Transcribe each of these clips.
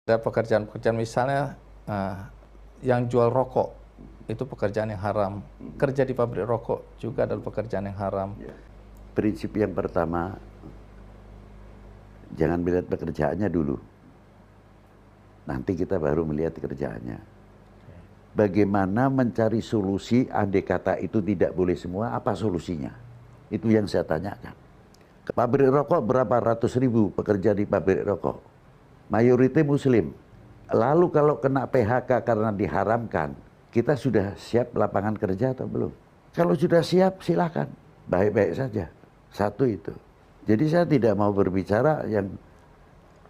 Ada pekerjaan-pekerjaan misalnya yang jual rokok itu pekerjaan yang haram. Kerja di pabrik rokok juga adalah pekerjaan yang haram. Prinsip yang pertama, jangan melihat pekerjaannya dulu. Nanti kita baru melihat kerjaannya. Bagaimana mencari solusi andai kata itu tidak boleh semua, apa solusinya? Itu yang saya tanyakan. Ke pabrik rokok berapa ratus ribu pekerja di pabrik rokok? Mayoritas Muslim. Lalu kalau kena PHK karena diharamkan, kita sudah siap lapangan kerja atau belum? Kalau sudah siap, silakan. Baik-baik saja. Satu itu. Jadi saya tidak mau berbicara yang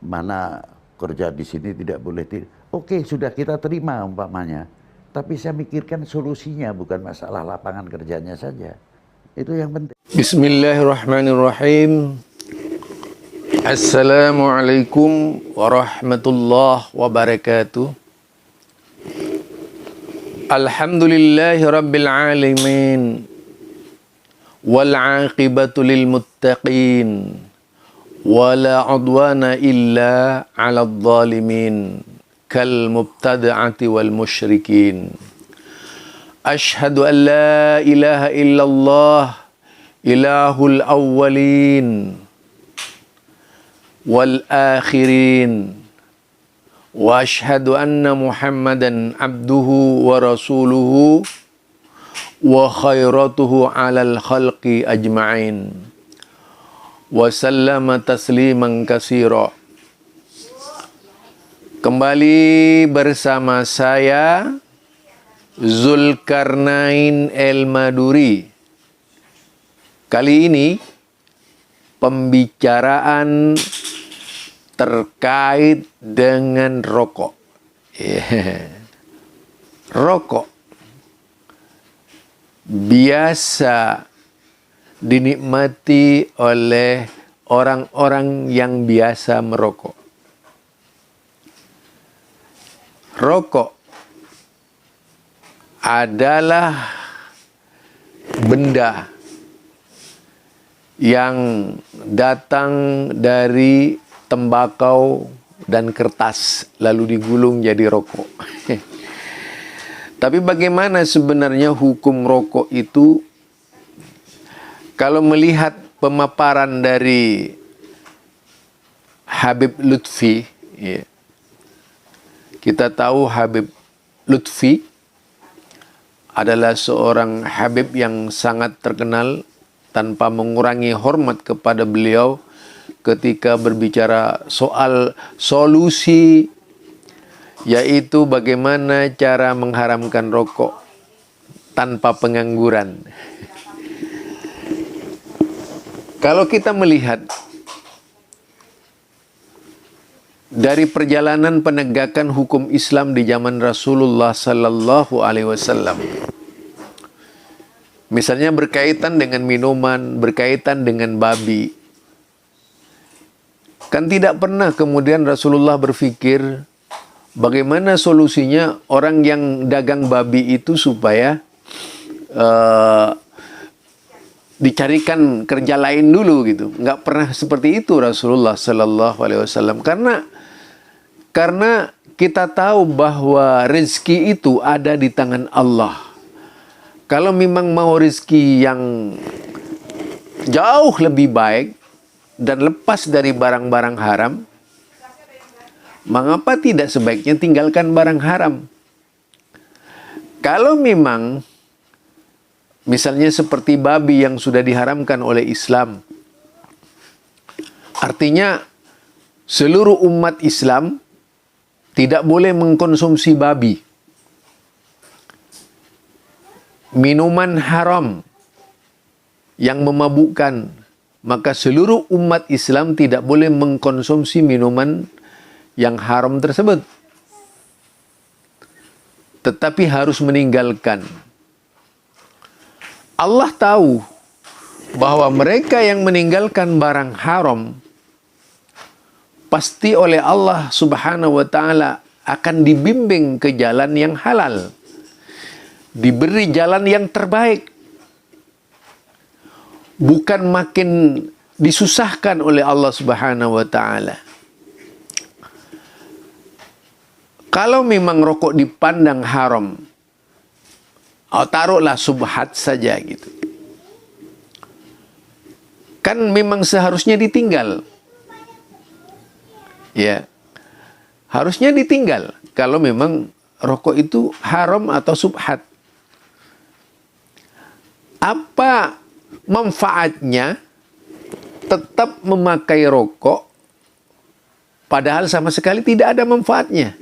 mana kerja di sini tidak boleh. Oke, sudah kita terima umpamanya. Tapi saya mikirkan solusinya, bukan masalah lapangan kerjanya saja. Itu yang penting. Bismillahirrahmanirrahim. Assalamualaikum warahmatullahi wabarakatuh. Alhamdulillahi rabbil alamin. Wal aqibatu lil muttaqin. Wala udwana illa 'alal zalimin. Kal mubtada'ati wal musyrikin. Ashhadu an la ilaha illallah ilahul awwalin wal akhirin wa ashhadu anna Muhammadan abduhu wa rasuluhu wa khairatuhu alal khalqi ajma'in wa sallama tasliman katsira. Kembali bersama saya Zulkarnain El-Maduri. Kali ini pembicaraan terkait dengan rokok. Rokok biasa dinikmati oleh orang-orang yang biasa merokok. Rokok adalah benda yang datang dari tembakau dan kertas lalu digulung jadi rokok. Tapi bagaimana sebenarnya hukum rokok itu? Kalau melihat pemaparan dari Habib Lutfi, ya, kita tahu Habib Lutfi adalah seorang Habib yang sangat terkenal, tanpa mengurangi hormat kepada beliau ketika berbicara soal solusi, yaitu bagaimana cara mengharamkan rokok tanpa pengangguran. Kalau kita melihat dari perjalanan penegakan hukum Islam di zaman Rasulullah Sallallahu Alaihi Wasallam, misalnya berkaitan dengan minuman, berkaitan dengan babi, kan tidak pernah kemudian Rasulullah berpikir bagaimana solusinya orang yang dagang babi itu supaya dicarikan kerja lain dulu gitu. Nggak pernah seperti itu Rasulullah Sallallahu Alaihi Wasallam, karena kita tahu bahwa rezeki itu ada di tangan Allah. Kalau memang mau rezeki yang jauh lebih baik dan lepas dari barang-barang haram, mengapa tidak sebaiknya tinggalkan barang haram? Kalau memang misalnya seperti babi yang sudah diharamkan oleh Islam, artinya seluruh umat Islam tidak boleh mengkonsumsi babi. Minuman haram yang memabukkan, maka seluruh umat Islam tidak boleh mengkonsumsi minuman yang haram tersebut, tetapi harus meninggalkan. Allah tahu bahwa mereka yang meninggalkan barang haram pasti oleh Allah Subhanahu wa Ta'ala akan dibimbing ke jalan yang halal, diberi jalan yang terbaik, bukan makin disusahkan oleh Allah Subhanahu wa Ta'ala. Kalau memang rokok dipandang haram, taruhlah subhat saja gitu. Kan memang seharusnya ditinggal. Ya. Harusnya ditinggal kalau memang rokok itu haram atau subhat. Apa manfaatnya tetap memakai rokok padahal sama sekali tidak ada manfaatnya?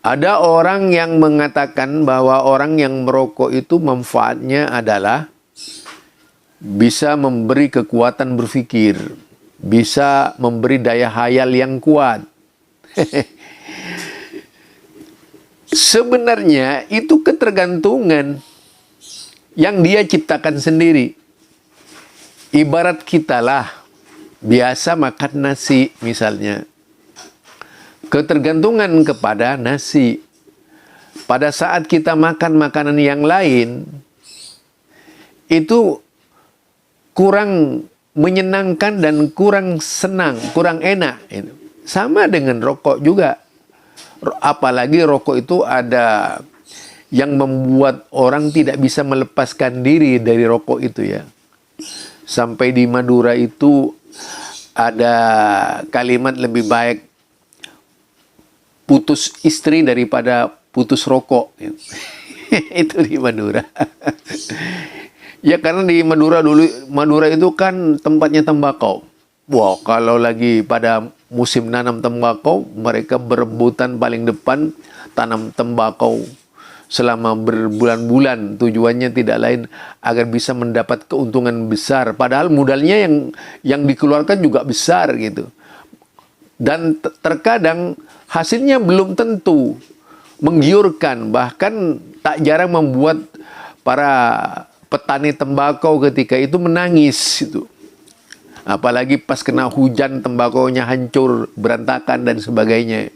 Ada orang yang mengatakan bahwa orang yang merokok itu manfaatnya adalah bisa memberi kekuatan berpikir, bisa memberi daya hayal yang kuat. Sebenarnya itu ketergantungan yang dia ciptakan sendiri. Ibarat kita lah biasa makan nasi misalnya. Ketergantungan kepada nasi. Pada saat kita makan makanan yang lain, itu kurang menyenangkan dan kurang senang, kurang enak. Sama dengan rokok juga. Apalagi rokok itu ada yang membuat orang tidak bisa melepaskan diri dari rokok itu ya. Sampai di Madura itu ada kalimat lebih baik putus istri daripada putus rokok. Itu di Madura. Ya karena di Madura dulu, Madura itu kan tempatnya tembakau. Wah, kalau lagi pada musim nanam tembakau, mereka berebutan paling depan tanam tembakau selama berbulan-bulan. Tujuannya tidak lain agar bisa mendapat keuntungan besar. Padahal modalnya yang dikeluarkan juga besar gitu. Dan terkadang hasilnya belum tentu menggiurkan. Bahkan tak jarang membuat para petani tembakau ketika itu menangis itu. Apalagi pas kena hujan tembakaunya hancur, berantakan dan sebagainya.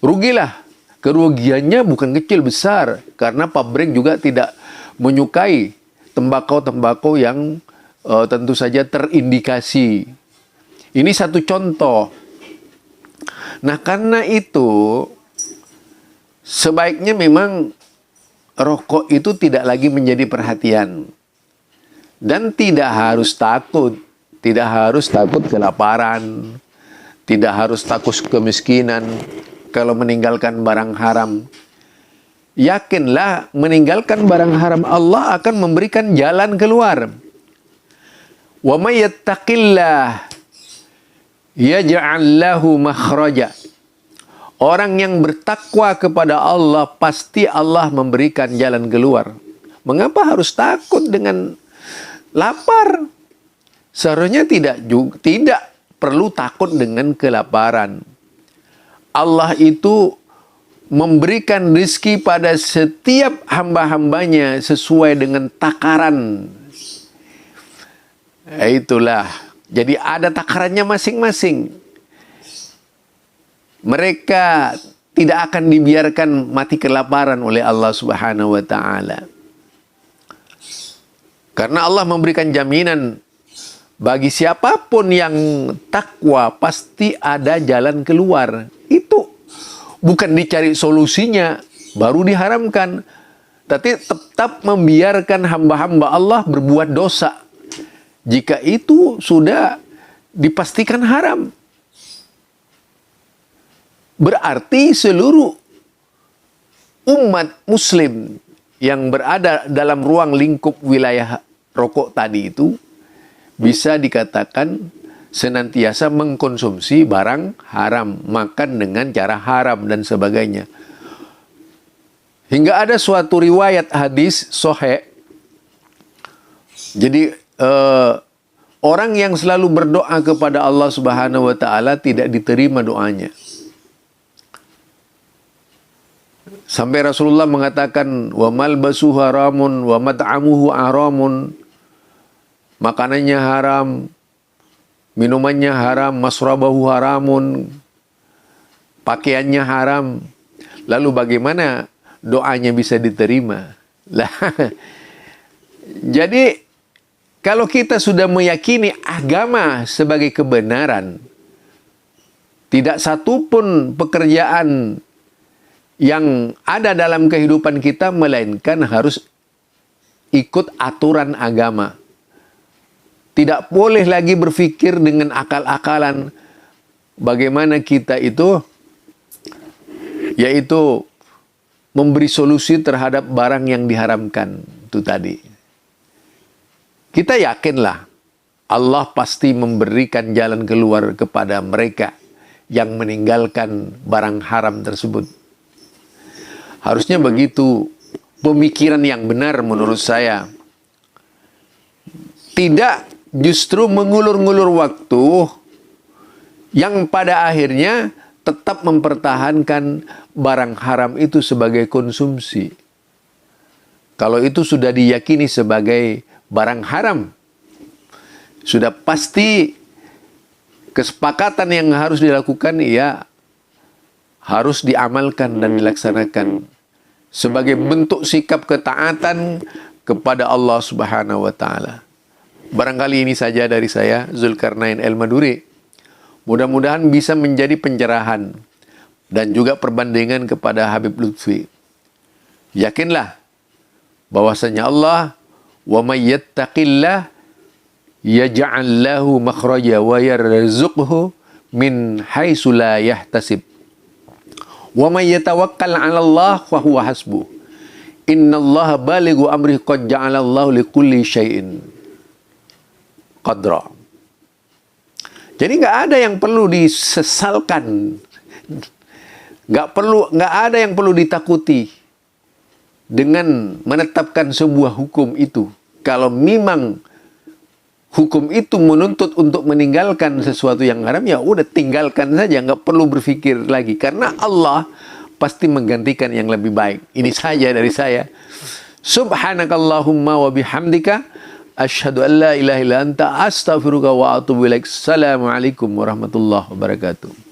Rugilah. Kerugiannya bukan kecil, besar. Karena pabrik juga tidak menyukai tembakau-tembakau yang tentu saja terindikasi. Ini satu contoh. Nah, karena itu sebaiknya memang rokok itu tidak lagi menjadi perhatian. Dan tidak harus takut. Tidak harus takut kelaparan. Tidak harus takut kemiskinan kalau meninggalkan barang haram. Yakinlah meninggalkan barang haram Allah akan memberikan jalan keluar. Wa may yattaqillah yaj'al lahu makhraja. Orang yang bertakwa kepada Allah pasti Allah memberikan jalan keluar. Mengapa harus takut dengan lapar? Seharusnya tidak perlu takut dengan kelaparan. Allah itu memberikan rizki pada setiap hamba-hambanya sesuai dengan takaran. Itulah. Jadi ada takarannya masing-masing. Mereka tidak akan dibiarkan mati kelaparan oleh Allah Subhanahu wa taala. Karena Allah memberikan jaminan bagi siapapun yang takwa pasti ada jalan keluar. Itu bukan dicari solusinya baru diharamkan, tapi tetap membiarkan hamba-hamba Allah berbuat dosa. Jika itu sudah dipastikan haram, berarti seluruh umat muslim yang berada dalam ruang lingkup wilayah rokok tadi itu bisa dikatakan senantiasa mengkonsumsi barang haram, makan dengan cara haram dan sebagainya. Hingga ada suatu riwayat hadis sahih. Jadi orang yang selalu berdoa kepada Allah Subhanahu wa taala tidak diterima doanya. Sampai Rasulullah mengatakan wa malbasuhu haramun wa mat'amuhu haramun. Makanannya haram, minumannya haram, masrabahu haramun, pakaiannya haram. Lalu bagaimana doanya bisa diterima? Lah, jadi kalau kita sudah meyakini agama sebagai kebenaran, Tidak satu pun pekerjaan yang ada dalam kehidupan kita melainkan harus ikut aturan agama. Tidak boleh lagi berpikir dengan akal-akalan bagaimana kita itu, yaitu memberi solusi terhadap barang yang diharamkan itu tadi. Kita yakinlah Allah pasti memberikan jalan keluar kepada mereka yang meninggalkan barang haram tersebut. Harusnya begitu pemikiran yang benar menurut saya. Tidak justru mengulur-ngulur waktu yang pada akhirnya tetap mempertahankan barang haram itu sebagai konsumsi. Kalau itu sudah diyakini sebagai barang haram, sudah pasti kesepakatan yang harus dilakukan ya harus diamalkan dan dilaksanakan sebagai bentuk sikap ketaatan kepada Allah Subhanahu wa taala. Barangkali ini saja dari saya, Zulkarnain El-Maduri. Mudah-mudahan bisa menjadi pencerahan dan juga perbandingan kepada Habib Lutfi. Yakinlah bahwasanya Allah, wa may yattaqillah yaj'al lahu makhraja wa yarzuqhu min haitsu la yahtasib. Wa may yatawakkal 'ala Allah fa huwa hasbuh. Innallaha balighu amrihi qad ja'ala Allahu likulli syai'in qadra. Jadi nggak ada yang perlu disesalkan, nggak ada yang perlu ditakuti dengan menetapkan sebuah hukum itu. Kalau memang hukum itu menuntut untuk meninggalkan sesuatu yang haram, ya udah tinggalkan saja, nggak perlu berpikir lagi. Karena Allah pasti menggantikan yang lebih baik. Ini saja dari saya. Subhanakallahumma wa bihamdika asyhadu an la ilaha illa anta astaghfiruka wa atubu ilaik. Assalamualaikum warahmatullahi wabarakatuh.